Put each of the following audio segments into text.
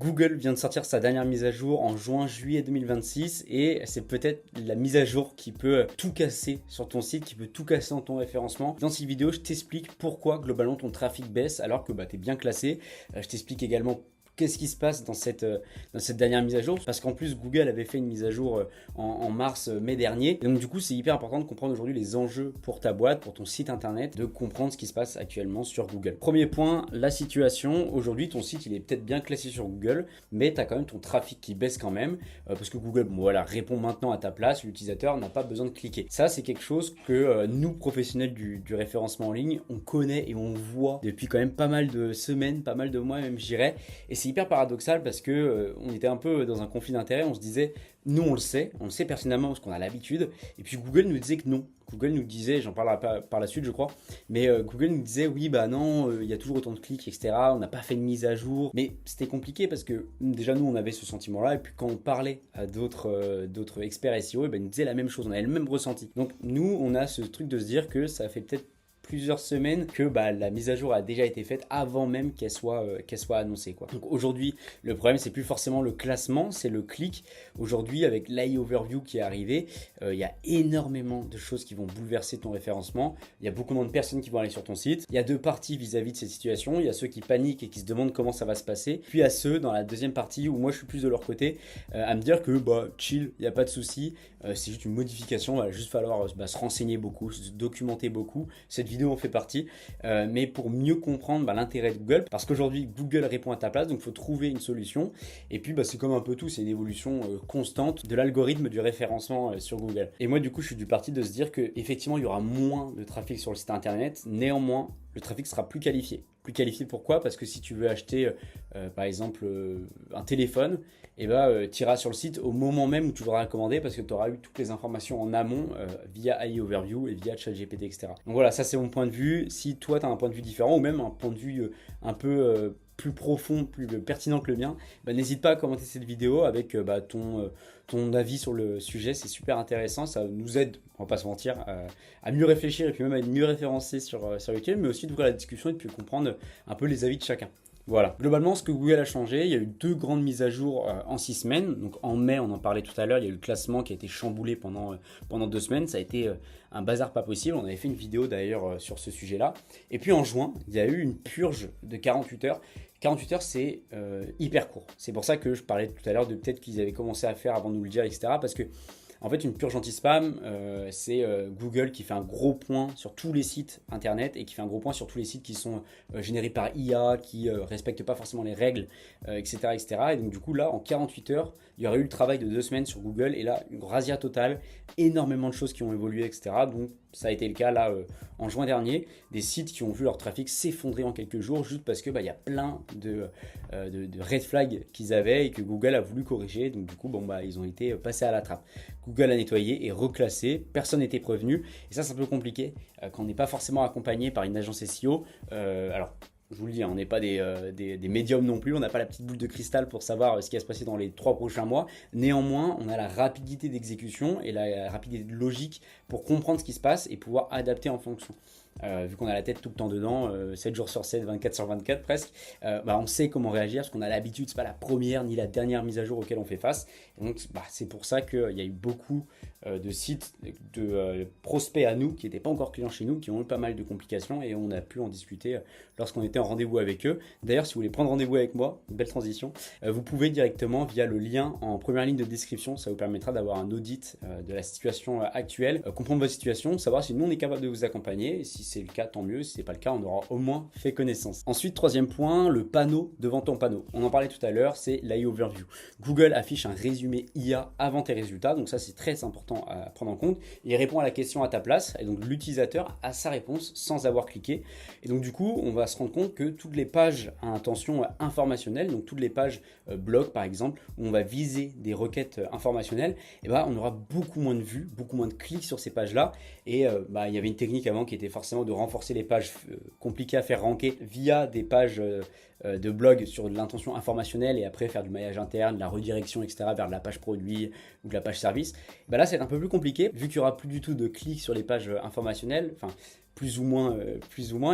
Google vient de sortir sa dernière mise à jour en juin-juillet 2026 et c'est peut-être la mise à jour qui peut tout casser sur ton site, qui peut tout casser dans ton référencement. Dans cette vidéo, je t'explique pourquoi globalement ton trafic baisse alors que tu es bien classé. Je t'explique également qu'est-ce qui se passe dans cette dernière mise à jour, parce qu'en plus Google avait fait une mise à jour en mars-mai dernier. Et donc du coup c'est hyper important de comprendre aujourd'hui les enjeux pour ta boîte, pour ton site internet, de comprendre ce qui se passe actuellement sur Google. Premier point, la situation. Aujourd'hui ton site il est peut-être bien classé sur Google, mais tu as quand même ton trafic qui baisse quand même, parce que Google répond maintenant à ta place, l'utilisateur n'a pas besoin de cliquer. Ça c'est quelque chose que nous professionnels du référencement en ligne, on connaît et on voit depuis quand même pas mal de semaines, pas mal de mois même je dirais, et c'est hyper paradoxal parce que on était un peu dans un conflit d'intérêts. On se disait, nous on le sait personnellement parce qu'on a l'habitude, et puis Google nous disait que non. Google nous disait, j'en parlerai par la suite je crois, mais Google nous disait oui bah non, il y a toujours autant de clics etc, on n'a pas fait de mise à jour, mais c'était compliqué parce que déjà nous on avait ce sentiment là, et puis quand on parlait à d'autres experts SEO, ils nous disaient la même chose, on avait le même ressenti. Donc nous on a ce truc de se dire que ça fait peut-être plusieurs semaines que la mise à jour a déjà été faite avant même qu'elle soit annoncée, quoi. Donc aujourd'hui, le problème c'est plus forcément le classement, c'est le clic. Aujourd'hui, avec l'AI Overview qui est arrivé, il y a énormément de choses qui vont bouleverser ton référencement. Il y a beaucoup moins de personnes qui vont aller sur ton site. Il y a deux parties vis-à-vis de cette situation. Il y a ceux qui paniquent et qui se demandent comment ça va se passer. Puis il y a ceux dans la deuxième partie où moi je suis plus de leur côté, à me dire que chill, il n'y a pas de souci. C'est juste une modification, il va juste falloir se renseigner beaucoup, se documenter beaucoup. Cette vidéo en fait partie, mais pour mieux comprendre l'intérêt de Google, parce qu'aujourd'hui Google répond à ta place, donc il faut trouver une solution. Et puis c'est comme un peu tout, c'est une évolution constante de l'algorithme du référencement sur Google. Et moi du coup je suis du parti de se dire que effectivement il y aura moins de trafic sur le site internet, néanmoins le trafic sera plus qualifié. Plus qualifié pourquoi? Parce que si tu veux acheter par exemple un téléphone, tu iras sur le site au moment même où tu voudras commander, parce que tu auras eu toutes les informations en amont via AI Overview et via ChatGPT, etc. Donc voilà, ça c'est mon point de vue. Si toi tu as un point de vue différent, ou même un point de vue un peu plus profond, plus pertinent que le mien, n'hésite pas à commenter cette vidéo avec ton avis sur le sujet. C'est super intéressant, ça nous aide, on va pas se mentir, à mieux réfléchir et puis même à être mieux référencé sur YouTube, mais aussi d'ouvrir la discussion et de comprendre un peu les avis de chacun. Voilà. Globalement, ce que Google a changé, il y a eu deux grandes mises à jour en 6 semaines. Donc en mai, on en parlait tout à l'heure, il y a eu le classement qui a été chamboulé pendant 2 semaines. Ça a été un bazar pas possible. On avait fait une vidéo d'ailleurs sur ce sujet-là. Et puis en juin, il y a eu une purge de 48 heures. 48 heures, c'est hyper court. C'est pour ça que je parlais tout à l'heure de peut-être qu'ils avaient commencé à faire avant de nous le dire, etc. Parce que en fait, une purge anti-spam, c'est Google qui fait un gros point sur tous les sites internet et qui fait un gros point sur tous les sites qui sont générés par IA, qui respectent pas forcément les règles, etc., etc. Et donc du coup, là, en 48 heures, il y aurait eu le travail de 2 semaines sur Google et là, une razzia totale, énormément de choses qui ont évolué, etc. Donc ça a été le cas là en juin dernier, des sites qui ont vu leur trafic s'effondrer en quelques jours juste parce que y a plein de red flags qu'ils avaient et que Google a voulu corriger. Donc du coup, ils ont été passés à la trappe. Google a nettoyé et reclassé, personne n'était prévenu. Et ça, c'est un peu compliqué quand on n'est pas forcément accompagné par une agence SEO. Alors, je vous le dis, on n'est pas des médiums non plus, on n'a pas la petite boule de cristal pour savoir ce qui va se passer dans les 3 prochains mois. Néanmoins, on a la rapidité d'exécution et la rapidité de logique pour comprendre ce qui se passe et pouvoir adapter en fonction. Vu qu'on a la tête tout le temps dedans, 7 jours sur 7, 24 sur 24 presque, on sait comment réagir parce qu'on a l'habitude, c'est pas la première ni la dernière mise à jour auquel on fait face. Et donc c'est pour ça qu'il y a eu beaucoup de sites, de prospects à nous qui n'étaient pas encore clients chez nous, qui ont eu pas mal de complications et on a pu en discuter lorsqu'on était en rendez-vous avec eux. D'ailleurs, si vous voulez prendre rendez-vous avec moi, belle transition, vous pouvez directement via le lien en première ligne de description, ça vous permettra d'avoir un audit de la situation actuelle, comprendre votre situation, savoir si nous on est capable de vous accompagner. Et si c'est le cas, tant mieux. Si c'est pas le cas, on aura au moins fait connaissance. Ensuite, troisième point, le panneau devant ton panneau. On en parlait tout à l'heure, c'est l'AI Overview. Google affiche un résumé IA avant tes résultats, donc ça c'est très important à prendre en compte. Il répond à la question à ta place, et donc l'utilisateur a sa réponse sans avoir cliqué. Et donc du coup, on va se rendre compte que toutes les pages à intention informationnelle, donc toutes les pages blog par exemple, où on va viser des requêtes informationnelles, on aura beaucoup moins de vues, beaucoup moins de clics sur ces pages-là. Et il y avait une technique avant qui était forcément de renforcer les pages compliquées à faire ranker via des pages de blog sur de l'intention informationnelle et après faire du maillage interne, de la redirection, etc. vers de la page produit ou de la page service, bah là, c'est un peu plus compliqué vu qu'il n'y aura plus du tout de clics sur les pages informationnelles, enfin, plus ou moins,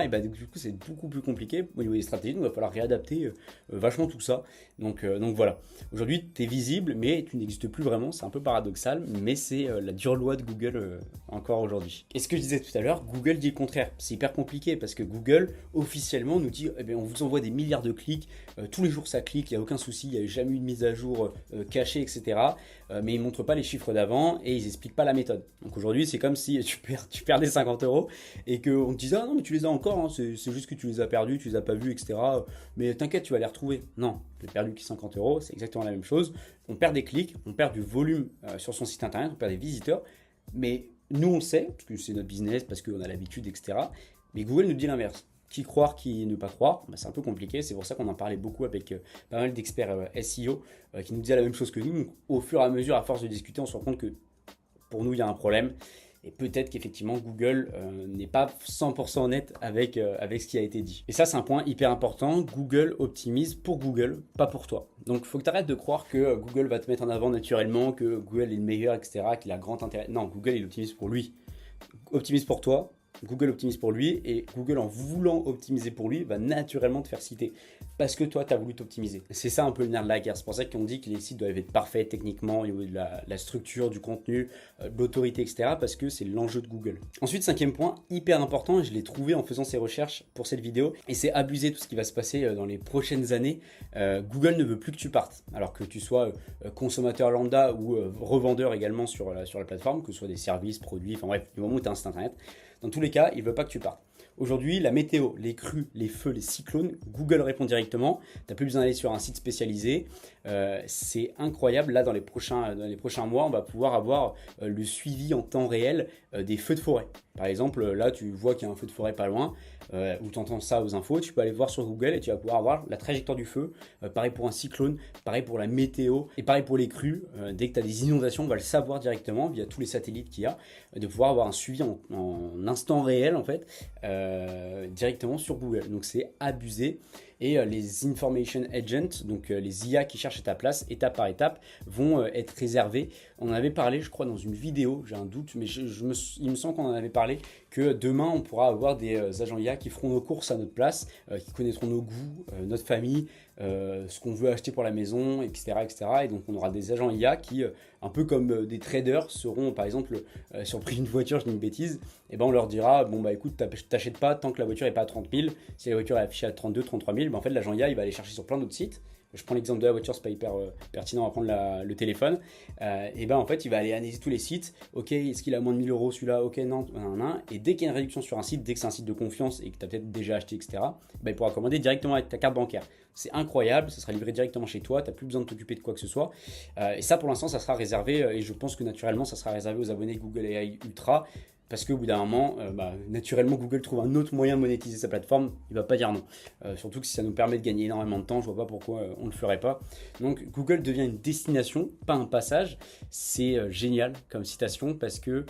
et bah, du coup, c'est beaucoup plus compliqué au niveau des stratégies, donc il va falloir réadapter vachement tout ça. Donc voilà. Aujourd'hui, tu es visible, mais tu n'existes plus vraiment. C'est un peu paradoxal, mais c'est la dure loi de Google encore aujourd'hui. Et ce que je disais tout à l'heure, Google dit le contraire. C'est hyper compliqué parce que Google, officiellement, nous dit on vous envoie des milliards de clics. Tous les jours, ça clique, il n'y a aucun souci, il n'y a jamais eu de mise à jour cachée, etc. Mais ils ne montrent pas les chiffres d'avant et ils n'expliquent pas la méthode. Donc aujourd'hui, c'est comme si tu perdais 50 euros et qu'on te disait ah non, mais tu les as encore, hein, c'est juste que tu les as perdus, tu les as pas vus, etc. Mais t'inquiète, tu vas les retrouver. Non, j'ai perdu 50 euros, c'est exactement la même chose. On perd des clics, on perd du volume sur son site internet, on perd des visiteurs. Mais nous, on le sait, parce que c'est notre business, parce qu'on a l'habitude, etc. Mais Google nous dit l'inverse. Qui croire, qui ne pas croire, bah, c'est un peu compliqué. C'est pour ça qu'on en parlait beaucoup avec pas mal d'experts SEO qui nous disaient la même chose que nous. Donc, au fur et à mesure, à force de discuter, on se rend compte que pour nous, il y a un problème. Et peut-être qu'effectivement, Google n'est pas 100% honnête avec ce qui a été dit. Et ça, c'est un point hyper important. Google optimise pour Google, pas pour toi. Donc, il faut que tu arrêtes de croire que Google va te mettre en avant naturellement, que Google est le meilleur, etc., qu'il a grand intérêt. Non, Google, il optimise pour lui. Optimise pour toi. Google optimise pour lui et Google, en voulant optimiser pour lui, va naturellement te faire citer parce que toi, tu as voulu t'optimiser. C'est ça un peu le nerf de la guerre. C'est pour ça qu'on dit que les sites doivent être parfaits techniquement au niveau de la structure, du contenu, de l'autorité, etc. parce que c'est l'enjeu de Google. Ensuite, cinquième point, hyper important, je l'ai trouvé en faisant ces recherches pour cette vidéo et c'est abuser tout ce qui va se passer dans les prochaines années. Google ne veut plus que tu partes. Alors que tu sois consommateur lambda ou revendeur également sur la plateforme, que ce soit des services, produits, enfin bref, du moment où tu as un site internet. Dans tous les cas, il ne veut pas que tu partes. Aujourd'hui, la météo, les crues, les feux, les cyclones, Google répond directement. Tu n'as plus besoin d'aller sur un site spécialisé. C'est incroyable. Là, dans les prochains mois, on va pouvoir avoir le suivi en temps réel des feux de forêt. Par exemple, là, tu vois qu'il y a un feu de forêt pas loin, ou tu entends ça aux infos, tu peux aller voir sur Google et tu vas pouvoir voir la trajectoire du feu. Pareil pour un cyclone, pareil pour la météo, et pareil pour les crues. Dès que tu as des inondations, on va le savoir directement via tous les satellites qu'il y a, de pouvoir avoir un suivi en instant réel, en fait, directement sur Google. Donc, c'est abusé. Et les Information Agents, donc les IA qui cherchent à ta place, étape par étape, vont être réservés. On en avait parlé, je crois, dans une vidéo, j'ai un doute, mais il me semble qu'on en avait parlé, que demain, on pourra avoir des agents IA qui feront nos courses à notre place, qui connaîtront nos goûts, notre famille, ce qu'on veut acheter pour la maison, etc., etc. Et donc, on aura des agents IA qui, un peu comme des traders, seront, par exemple, sur le prix d'une voiture, je dis une bêtise, et ben on leur dira, bon bah écoute, t'achètes pas tant que la voiture n'est pas à 30 000, si la voiture est affichée à 32, 33 000, ben en fait l'agent IA il va aller chercher sur plein d'autres sites. Je prends l'exemple de la voiture, c'est pas hyper pertinent, on va prendre le téléphone. Et ben en fait il va aller analyser tous les sites. Ok, est-ce qu'il a moins de 1000 euros celui-là? Ok, non, et dès qu'il y a une réduction sur un site, dès que c'est un site de confiance et que tu as peut-être déjà acheté, etc., ben, il pourra commander directement avec ta carte bancaire. C'est incroyable, ça sera livré directement chez toi, tu n'as plus besoin de t'occuper de quoi que ce soit. Et ça pour l'instant ça sera réservé, et je pense que naturellement ça sera réservé aux abonnés Google AI Ultra. Parce qu'au bout d'un moment, naturellement, Google trouve un autre moyen de monétiser sa plateforme, il ne va pas dire non. Surtout que si ça nous permet de gagner énormément de temps, je ne vois pas pourquoi on ne le ferait pas. Donc Google devient une destination, pas un passage. C'est génial comme citation parce que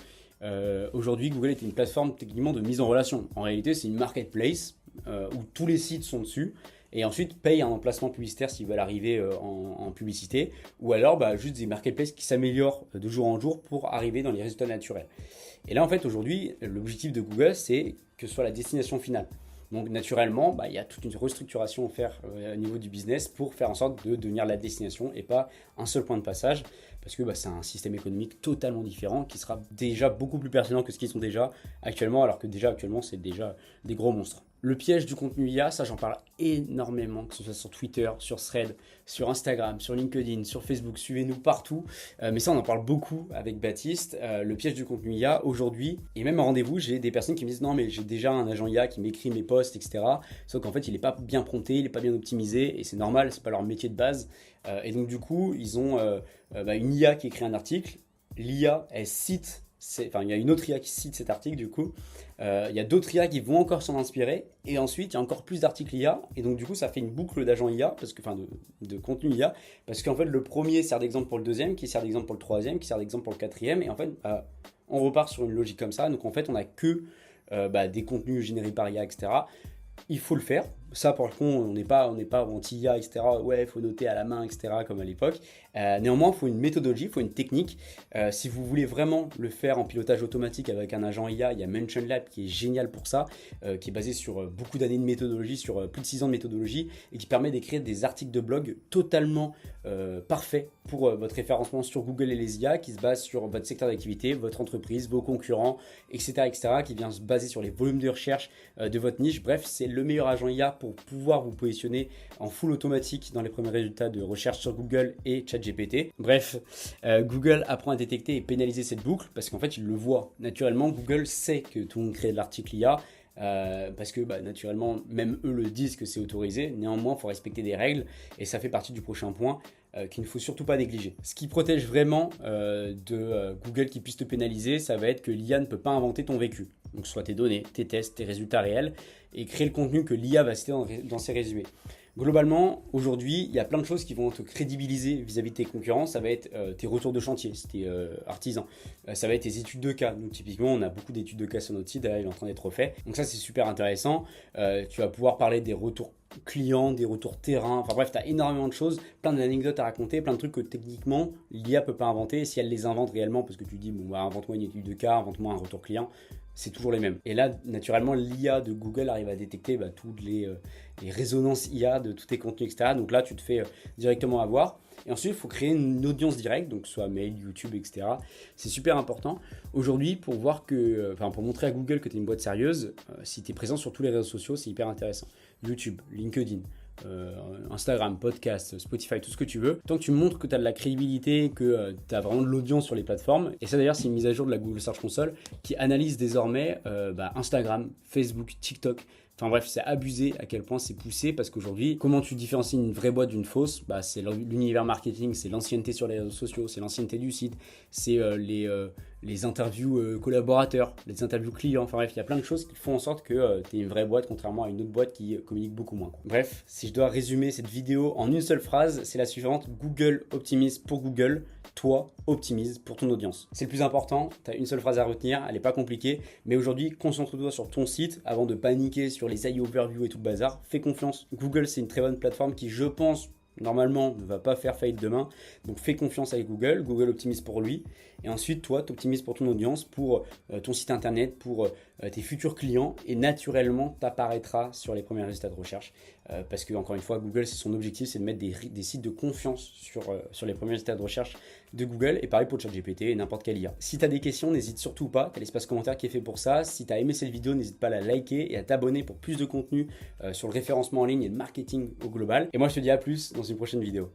aujourd'hui, Google est une plateforme techniquement de mise en relation. En réalité, c'est une marketplace où tous les sites sont dessus. Et ensuite paye un emplacement publicitaire s'ils veulent arriver en publicité, ou alors juste des marketplaces qui s'améliorent de jour en jour pour arriver dans les résultats naturels. Et là en fait aujourd'hui l'objectif de Google c'est que ce soit la destination finale. Donc naturellement il y a toute une restructuration à faire au niveau du business pour faire en sorte de devenir la destination et pas un seul point de passage, parce que c'est un système économique totalement différent qui sera déjà beaucoup plus pertinent que ce qu'ils sont déjà actuellement, alors que déjà actuellement c'est déjà des gros monstres. Le piège du contenu IA, ça j'en parle énormément, que ce soit sur Twitter, sur Thread, sur Instagram, sur LinkedIn, sur Facebook, suivez-nous partout. Mais ça on en parle beaucoup avec Baptiste. Le piège du contenu IA aujourd'hui, et même en rendez-vous, j'ai des personnes qui me disent non mais j'ai déjà un agent IA qui m'écrit mes posts, etc. Sauf qu'en fait il n'est pas bien prompté, il n'est pas bien optimisé, et c'est normal, c'est pas leur métier de base. Et donc du coup, ils ont une IA qui écrit un article, l'IA elle cite, il y a une autre IA qui cite cet article du coup. Il y a d'autres IA qui vont encore s'en inspirer, et ensuite il y a encore plus d'articles IA, et donc du coup ça fait une boucle d'agents IA, de contenu IA, parce qu'en fait le premier sert d'exemple pour le deuxième, qui sert d'exemple pour le troisième, qui sert d'exemple pour le quatrième, et en fait on repart sur une logique comme ça. Donc en fait on n'a que des contenus générés par IA, etc. Il faut le faire, Ça, pour le coup, on n'est pas anti-IA, etc. Ouais, il faut noter à la main, etc. comme à l'époque. Néanmoins, il faut une méthodologie, il faut une technique. Si vous voulez vraiment le faire en pilotage automatique avec un agent IA, il y a Mention Lab qui est génial pour ça, qui est basé sur beaucoup d'années de méthodologie, sur plus de 6 ans de méthodologie, et qui permet d'écrire des articles de blog totalement parfaits pour votre référencement sur Google et les IA, qui se basent sur votre secteur d'activité, votre entreprise, vos concurrents, etc., qui vient se baser sur les volumes de recherche de votre niche. Bref, c'est le meilleur agent IA pour pouvoir vous positionner en full automatique dans les premiers résultats de recherche sur Google et ChatGPT. Bref, Google apprend à détecter et pénaliser cette boucle parce qu'en fait, il le voit naturellement. Google sait que tout le monde crée de l'article IA. Parce que naturellement, même eux le disent que c'est autorisé. Néanmoins, il faut respecter des règles et ça fait partie du prochain point qu'il ne faut surtout pas négliger. Ce qui protège vraiment de Google qui puisse te pénaliser, ça va être que l'IA ne peut pas inventer ton vécu. Donc, soit tes données, tes tests, tes résultats réels et créer le contenu que l'IA va citer dans ses résumés. Globalement, aujourd'hui, il y a plein de choses qui vont te crédibiliser vis-à-vis de tes concurrents. Ça va être tes retours de chantier si tu es artisan. Ça va être tes études de cas. Nous, typiquement, on a beaucoup d'études de cas sur notre site. D'ailleurs, il est en train d'être refait. Donc ça, c'est super intéressant. Tu vas pouvoir parler des retours clients, des retours terrain. Enfin bref, tu as énormément de choses, plein d'anecdotes à raconter, plein de trucs que techniquement, l'IA peut pas inventer. Et si elle les invente réellement, parce que tu dis, bon, invente-moi une étude de cas, invente-moi un retour client, c'est toujours les mêmes. Et là, naturellement, l'IA de Google arrive à détecter toutes les résonances IA de tous tes contenus, etc. Donc là, tu te fais directement avoir. Et ensuite, il faut créer une audience directe, donc soit mail, YouTube, etc. C'est super important. Aujourd'hui, pour montrer à Google que tu es une boîte sérieuse, si tu es présent sur tous les réseaux sociaux, c'est hyper intéressant. YouTube, LinkedIn, Instagram, podcast, Spotify, tout ce que tu veux. Tant que tu montres que tu as de la crédibilité, que tu as vraiment de l'audience sur les plateformes. Et ça d'ailleurs, c'est une mise à jour de la Google Search Console qui analyse désormais Instagram, Facebook, TikTok. Enfin bref, c'est abusé à quel point c'est poussé parce qu'aujourd'hui, comment tu différencies une vraie boîte d'une fausse ? C'est l'univers marketing, c'est l'ancienneté sur les réseaux sociaux, c'est l'ancienneté du site, c'est les interviews collaborateurs, les interviews clients. Enfin bref, il y a plein de choses qui font en sorte que tu es une vraie boîte contrairement à une autre boîte qui communique beaucoup moins. Bref, si je dois résumer cette vidéo en une seule phrase, c'est la suivante. Google optimise pour Google, toi optimise pour ton audience. C'est le plus important, tu as une seule phrase à retenir, elle n'est pas compliquée, mais aujourd'hui, concentre-toi sur ton site avant de paniquer sur les AI overview et tout le bazar. Fais confiance. Google, c'est une très bonne plateforme qui, je pense, normalement, ne va pas faire faillite demain. Donc, fais confiance avec Google. Google optimise pour lui. Et ensuite, toi, tu optimises pour ton audience, pour ton site internet, pour tes futurs clients. Et naturellement, tu apparaîtras sur les premiers résultats de recherche. Parce que, encore une fois, Google, son objectif, c'est de mettre des sites de confiance sur les premiers résultats de recherche de Google. Et pareil pour ChatGPT et n'importe quelle IA. Si tu as des questions, n'hésite surtout pas. Tu as l'espace commentaire qui est fait pour ça. Si tu as aimé cette vidéo, n'hésite pas à la liker et à t'abonner pour plus de contenu sur le référencement en ligne et le marketing au global. Et moi, je te dis à plus dans une prochaine vidéo.